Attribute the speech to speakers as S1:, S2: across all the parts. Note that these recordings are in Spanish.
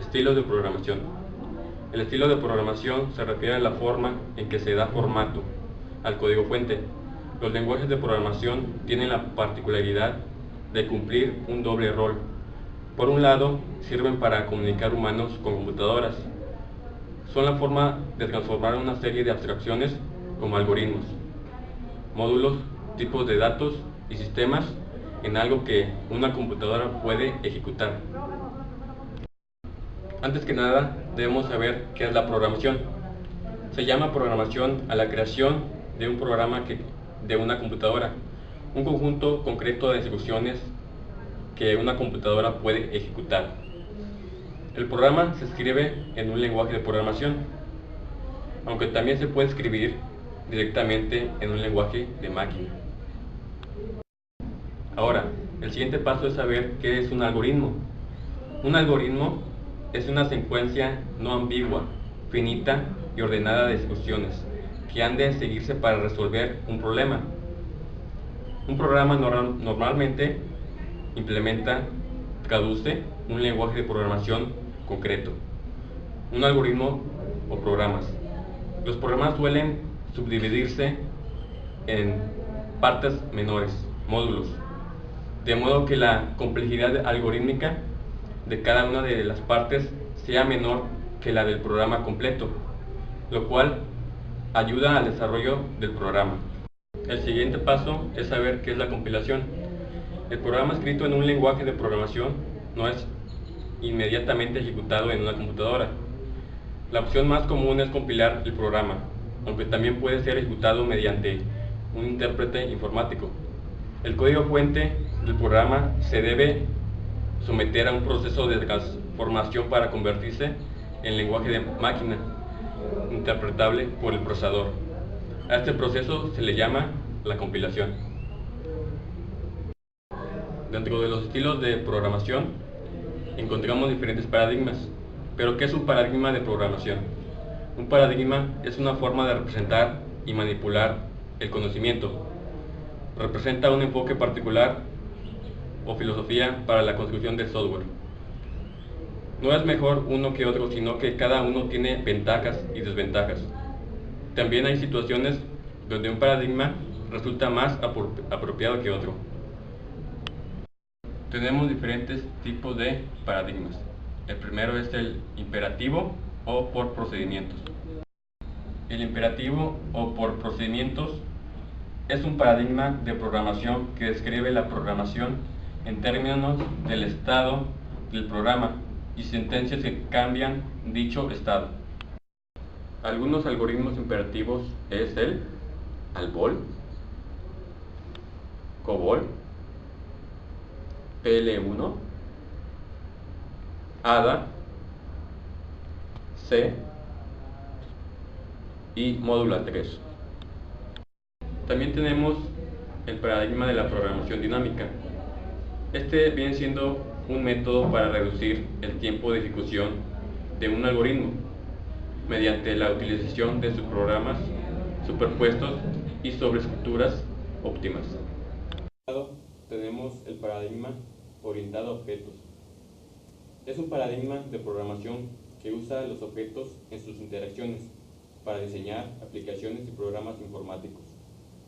S1: Estilos de programación. El estilo de programación se refiere a la forma en que se da formato al código fuente. Los lenguajes de programación tienen la particularidad de cumplir un doble rol. Por un lado, sirven para comunicar humanos con computadoras. Son la forma de transformar una serie de abstracciones como algoritmos, módulos, tipos de datos y sistemas en algo que una computadora puede ejecutar. Antes que nada, debemos saber qué es la programación. Se llama programación a la creación de un programa de una computadora, un conjunto concreto de instrucciones que una computadora puede ejecutar. El programa se escribe en un lenguaje de programación, aunque también se puede escribir directamente en un lenguaje de máquina. Ahora, el siguiente paso es saber qué es un algoritmo. Un algoritmo es una secuencia no ambigua, finita y ordenada de instrucciones que han de seguirse para resolver un problema. Un programa normalmente implementa, traduce un lenguaje de programación concreto. Un algoritmo o programas. Los programas suelen subdividirse en partes menores, módulos, de modo que la complejidad algorítmica de cada una de las partes sea menor que la del programa completo, lo cual ayuda al desarrollo del programa. El siguiente paso es saber qué es la compilación. El programa escrito en un lenguaje de programación no es inmediatamente ejecutado en una computadora. La opción más común es compilar el programa, aunque también puede ser ejecutado mediante un intérprete informático. El código fuente del programa se debe someter a un proceso de transformación para convertirse en lenguaje de máquina, interpretable por el procesador. A este proceso se le llama la compilación. Dentro de los estilos de programación encontramos diferentes paradigmas. Pero ¿qué es un paradigma de programación? Un paradigma es una forma de representar y manipular el conocimiento. Representa un enfoque particular o filosofía para la construcción del software. No es mejor uno que otro, sino que cada uno tiene ventajas y desventajas. También hay situaciones donde un paradigma resulta más apropiado que otro. Tenemos diferentes tipos de paradigmas. El primero es el imperativo o por procedimientos. El imperativo o por procedimientos es un paradigma de programación que describe la programación en términos del estado del programa y sentencias que cambian dicho estado. Algunos algoritmos imperativos es el ALBOL, COBOL, PL1, ADA, C y Módula 3. También tenemos el paradigma de la programación dinámica. Este viene siendo un método para reducir el tiempo de ejecución de un algoritmo mediante la utilización de subprogramas superpuestos y sobreestructuras óptimas. Tenemos el paradigma orientado a objetos. Es un paradigma de programación que usa los objetos en sus interacciones para diseñar aplicaciones y programas informáticos.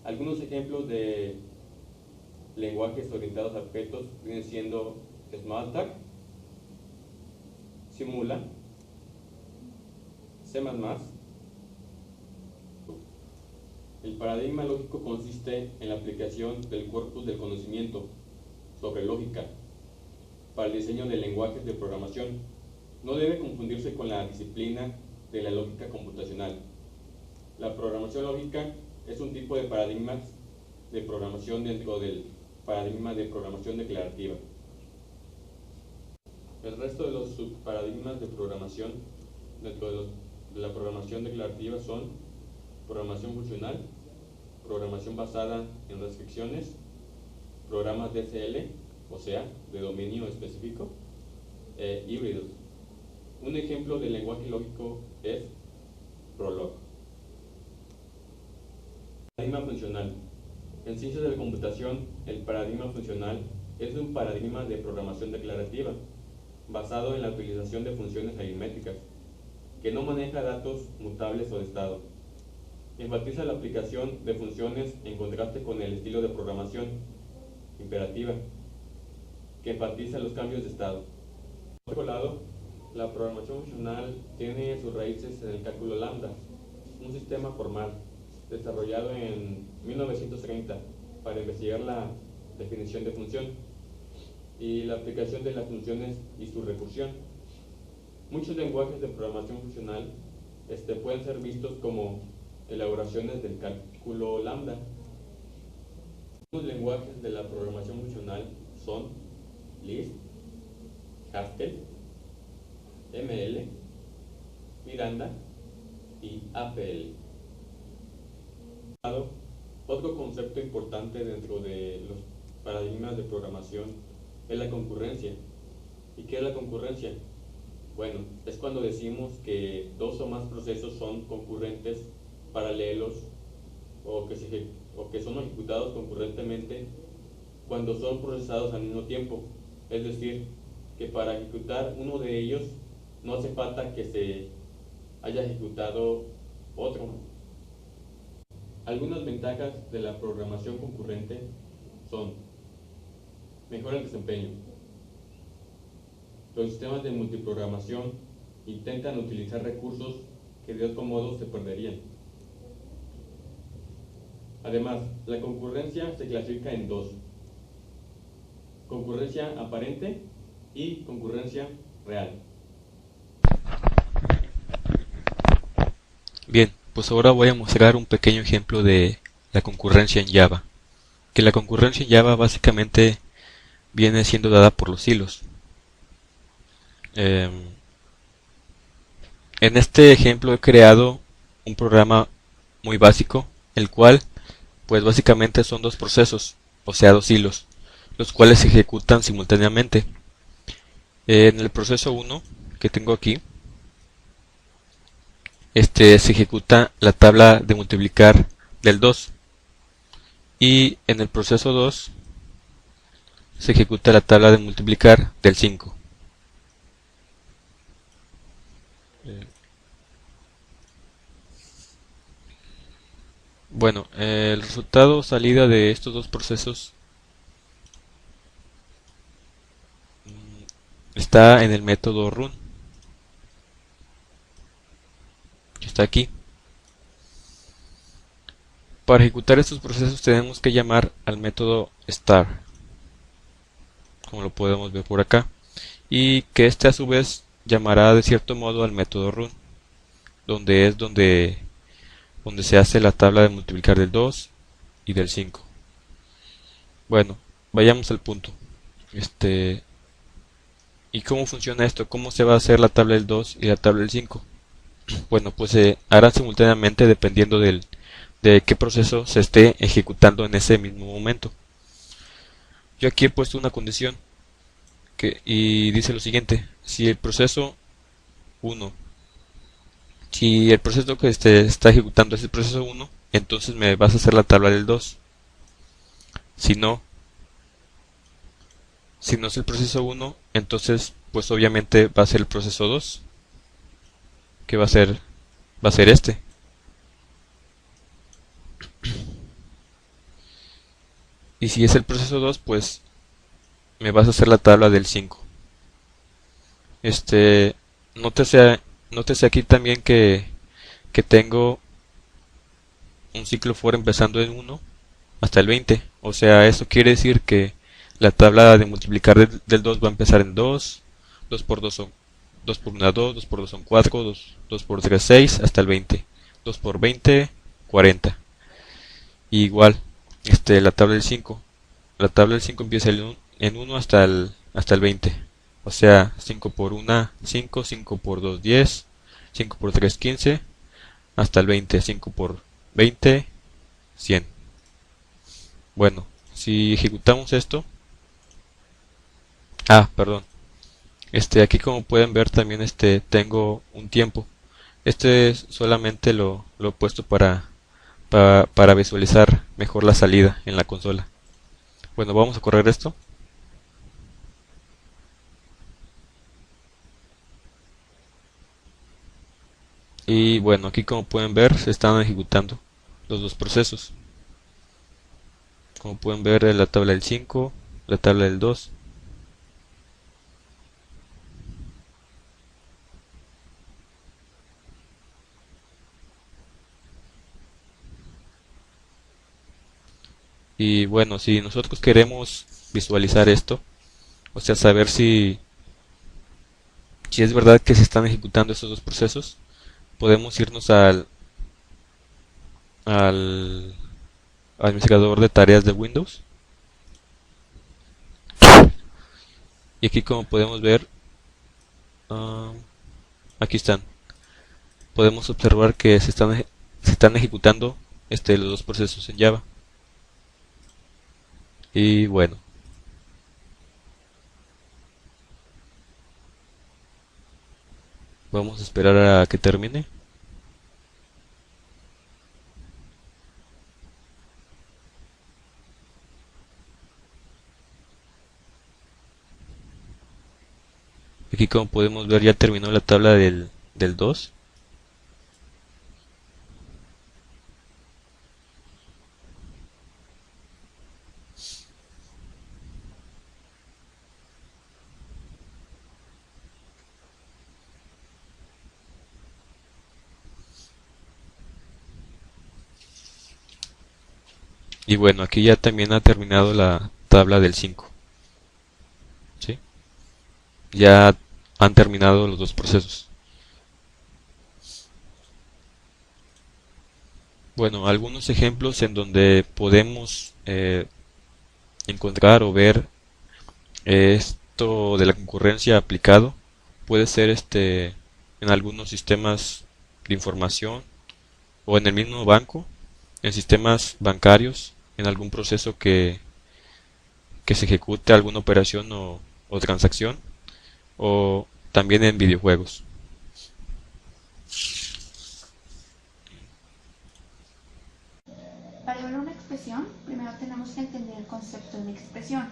S1: Algunos ejemplos de lenguajes orientados a objetos vienen siendo Smalltalk, Simula, C++. El paradigma lógico consiste en la aplicación del corpus del conocimiento sobre lógica para el diseño de lenguajes de programación. No debe confundirse con la disciplina de la lógica computacional. La programación lógica es un tipo de paradigmas de programación dentro del paradigma de programación declarativa. El resto de los subparadigmas de programación dentro de la programación declarativa son programación funcional, programación basada en restricciones, programas DSL, o sea, de dominio específico, híbridos. Un ejemplo de lenguaje lógico es Prolog. Paradigma funcional. En ciencias de la computación, el paradigma funcional es un paradigma de programación declarativa. basado en la utilización de funciones aritméticas, que no maneja datos mutables o de estado. Enfatiza la aplicación de funciones en contraste con el estilo de programación imperativa, que enfatiza los cambios de estado. Por otro lado, la programación funcional tiene sus raíces en el cálculo lambda, un sistema formal desarrollado en 1930 para investigar la definición de función y la aplicación de las funciones y su recursión. Muchos lenguajes de programación funcional pueden ser vistos como elaboraciones del cálculo lambda. Los lenguajes de la programación funcional son Lisp, Haskell, ML, Miranda y APL. Otro concepto importante dentro de los paradigmas de programación es la concurrencia. ¿Y qué es la concurrencia? Bueno, es cuando decimos que dos o más procesos son concurrentes, paralelos o que son ejecutados concurrentemente cuando son procesados al mismo tiempo. Es decir, que para ejecutar uno de ellos no hace falta que se haya ejecutado otro. Algunas ventajas de la programación concurrente son: mejora el desempeño. Los sistemas de multiprogramación intentan utilizar recursos que de otro modo se perderían. Además, la concurrencia se clasifica en dos: concurrencia aparente y concurrencia real.
S2: Bien, pues ahora voy a mostrar un pequeño ejemplo de la concurrencia en Java. Que la concurrencia en Java básicamente viene siendo dada por los hilos. En este ejemplo he creado un programa muy básico, el cual pues básicamente son dos procesos, o sea dos hilos, los cuales se ejecutan simultáneamente. En el proceso 1 que tengo aquí, se ejecuta la tabla de multiplicar del 2, y en el proceso 2 se ejecuta la tabla de multiplicar del 5. Bueno, el resultado salida de estos dos procesos está en el método run, que está aquí. Para ejecutar estos procesos tenemos que llamar al método start, como lo podemos ver por acá, y que este a su vez llamará de cierto modo al método run, donde se hace la tabla de multiplicar del 2 y del 5. Bueno, vayamos al punto. ¿Y cómo funciona esto? ¿Cómo se va a hacer la tabla del 2 y la tabla del 5? Bueno, pues se harán simultáneamente dependiendo de qué proceso se esté ejecutando en ese mismo momento. Yo aquí he puesto una condición y dice lo siguiente: si el proceso 1, si el proceso que está ejecutando es el proceso 1, entonces me vas a hacer la tabla del 2. Si no es el proceso 1, entonces pues obviamente va a ser el proceso 2, que va a ser este. Y si es el proceso 2, pues me vas a hacer la tabla del 5. Nótese aquí también que tengo un ciclo for empezando en 1 hasta el 20. O sea, eso quiere decir que la tabla de multiplicar del 2 va a empezar en 2, 2 por 2 son 2 por 1 2, 2 por 2 son 4, 2 por 3 6, hasta el 20. 2 por 20, 40. Y igual, la tabla del 5. La tabla del 5 empieza en 1 hasta el 20. O sea, 5 por 1, 5, 5 por 2, 10, 5 por 3, 15, hasta el 20. 5 por 20, 100. Bueno, si ejecutamos esto... perdón. Aquí como pueden ver también tengo un tiempo. Solamente lo he puesto para visualizar mejor la salida en la consola. Bueno, vamos a correr esto. Y bueno, aquí como pueden ver se están ejecutando los dos procesos. Como pueden ver en la tabla del 5, la tabla del 2. Y bueno, si nosotros queremos visualizar esto, o sea, saber si es verdad que se están ejecutando estos dos procesos, podemos irnos al administrador de tareas de Windows. Y aquí como podemos ver, ah, aquí están. Podemos observar que se están ejecutando los dos procesos en Java. Y bueno, vamos a esperar a que termine. Aquí como podemos ver ya terminó la tabla del 2. Y bueno, aquí ya también ha terminado la tabla del 5. ¿Sí? Ya han terminado los dos procesos. Bueno, algunos ejemplos en donde podemos encontrar o ver esto de la concurrencia aplicado puede ser en algunos sistemas de información o en el mismo banco, en sistemas bancarios, en algún proceso que se ejecute alguna operación o transacción, o también en videojuegos.
S3: Para evaluar una expresión, primero tenemos que entender el concepto de expresión.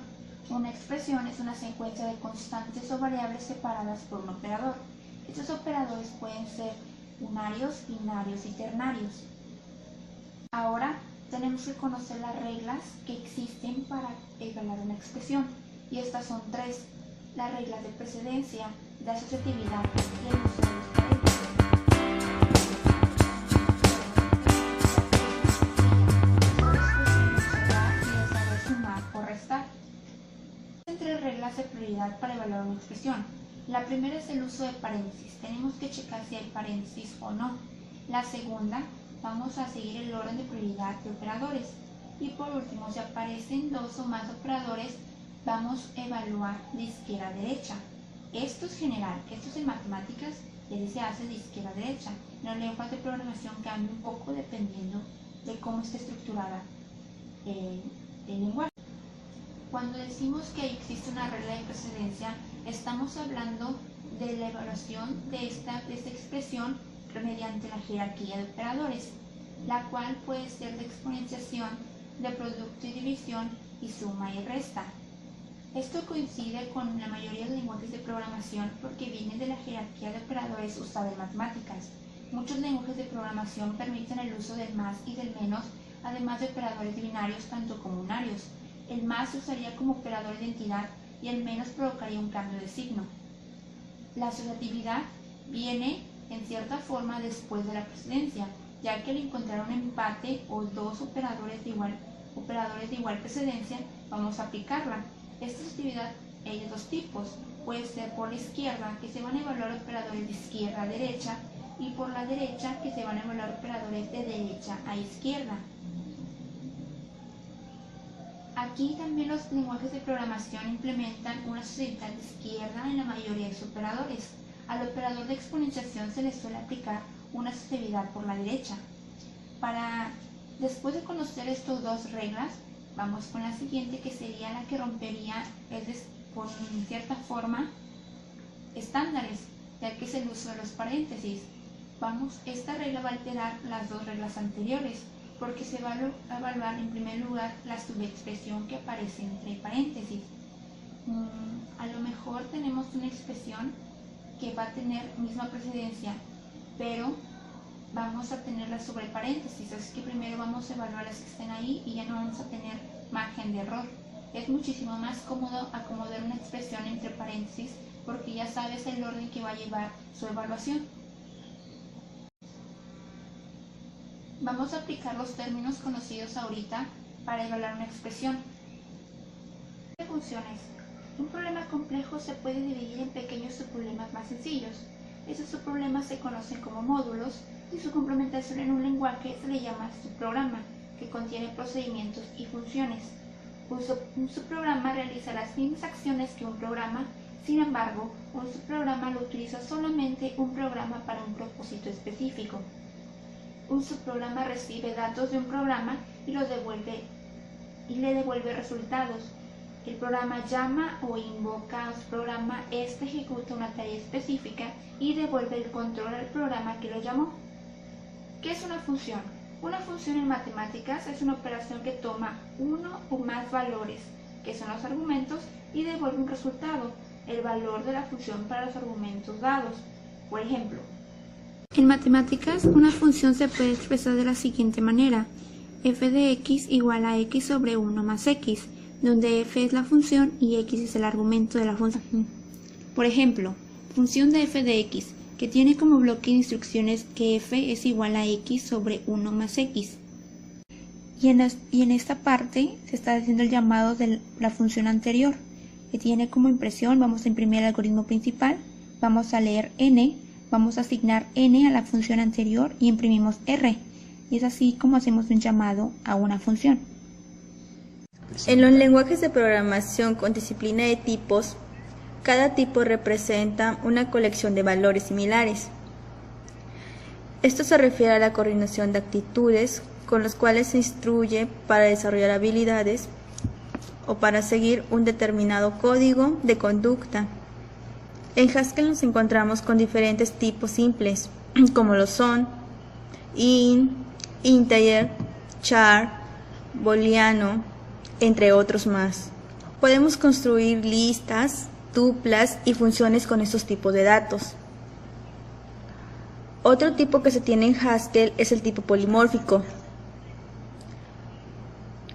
S3: Una expresión es una secuencia de constantes o variables separadas por un operador. Estos operadores pueden ser unarios, binarios y ternarios. Ahora tenemos que conocer las reglas que existen para evaluar una expresión, y estas son tres: las reglas de precedencia, de asociatividad y el uso de los paréntesis. Tres reglas de prioridad para evaluar una expresión. La primera es el uso de paréntesis. Tenemos que checar si hay paréntesis o no. La segunda, vamos a seguir el orden de prioridad de operadores. Y por último, si aparecen dos o más operadores, vamos a evaluar de izquierda a derecha. Esto es general, esto es en matemáticas y se hace de izquierda a derecha. En los lenguajes de programación cambia un poco dependiendo de cómo esté estructurada el lenguaje. Cuando decimos que existe una regla de precedencia, estamos hablando de la evaluación de esta expresión mediante la jerarquía de operadores, la cual puede ser de exponenciación, de producto y división y suma y resta. Esto coincide con la mayoría de los lenguajes de programación porque viene de la jerarquía de operadores usada en matemáticas. Muchos lenguajes de programación permiten el uso del más y del menos, además de operadores binarios tanto como unarios. El más se usaría como operador de identidad y el menos provocaría un cambio de signo. La asociatividad viene en cierta forma después de la precedencia, ya que al encontrar un empate o dos operadores de igual precedencia, vamos a aplicarla. Esta asociatividad hay de dos tipos. Puede ser por la izquierda, que se van a evaluar operadores de izquierda a derecha, y por la derecha, que se van a evaluar operadores de derecha a izquierda. Aquí también los lenguajes de programación implementan una asociatividad de izquierda en la mayoría de sus operadores. Al operador de exponenciación se le suele aplicar una asociatividad por la derecha. Después de conocer estas dos reglas, vamos con la siguiente, que sería la que rompería, por cierta forma, estándares, ya que es el uso de los paréntesis. Esta regla va a alterar las dos reglas anteriores, porque se va a evaluar en primer lugar la subexpresión que aparece entre paréntesis. A lo mejor tenemos una expresión que va a tener misma precedencia, pero vamos a tenerlas sobre paréntesis, así que primero vamos a evaluar las que estén ahí y ya no vamos a tener margen de error. Es muchísimo más cómodo acomodar una expresión entre paréntesis porque ya sabes el orden que va a llevar su evaluación. Vamos a aplicar los términos conocidos ahorita para evaluar una expresión. Funciones. Un problema complejo se puede dividir en pequeños subproblemas más sencillos. Esos subproblemas se conocen como módulos y su complementación en un lenguaje se le llama subprograma, que contiene procedimientos y funciones. Un subprograma realiza las mismas acciones que un programa, sin embargo, un subprograma lo utiliza solamente un programa para un propósito específico. Un subprograma recibe datos de un programa y le devuelve resultados. El programa llama o invoca a su programa, este ejecuta una tarea específica y devuelve el control al programa que lo llamó. ¿Qué es una función? Una función en matemáticas es una operación que toma uno o más valores, que son los argumentos, y devuelve un resultado, el valor de la función para los argumentos dados. Por ejemplo, en matemáticas, una función se puede expresar de la siguiente manera: f de x igual a x sobre 1 más x, donde f es la función y x es el argumento de la función. Por ejemplo, función de f de x, que tiene como bloque de instrucciones que f es igual a x sobre 1 más x. Y en esta parte se está haciendo el llamado de la función anterior, que tiene como impresión, vamos a imprimir el algoritmo principal, vamos a leer n, vamos a asignar n a la función anterior y imprimimos r. Y es así como hacemos un llamado a una función.
S4: En los lenguajes de programación con disciplina de tipos, cada tipo representa una colección de valores similares. Esto se refiere a la coordinación de actitudes con las cuales se instruye para desarrollar habilidades o para seguir un determinado código de conducta. En Haskell nos encontramos con diferentes tipos simples, como lo son int, integer, char, booleano, entre otros más. Podemos construir listas, tuplas y funciones con estos tipos de datos. Otro tipo que se tiene en Haskell es el tipo polimórfico.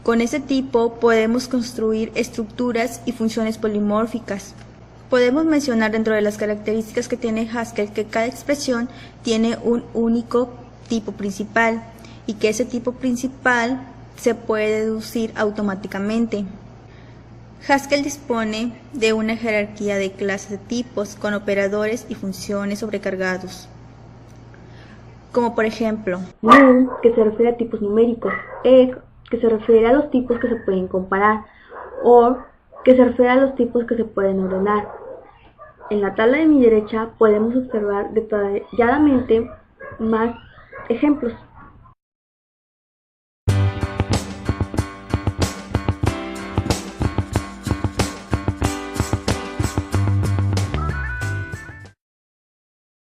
S4: Con ese tipo podemos construir estructuras y funciones polimórficas. Podemos mencionar dentro de las características que tiene Haskell que cada expresión tiene un único tipo principal y que ese tipo principal se puede deducir automáticamente. Haskell dispone de una jerarquía de clases de tipos con operadores y funciones sobrecargados, como por ejemplo
S5: num, que se refiere a tipos numéricos, egg, que se refiere a los tipos que se pueden comparar, or, que se refiere a los tipos que se pueden ordenar. En la tabla de mi derecha podemos observar detalladamente más ejemplos.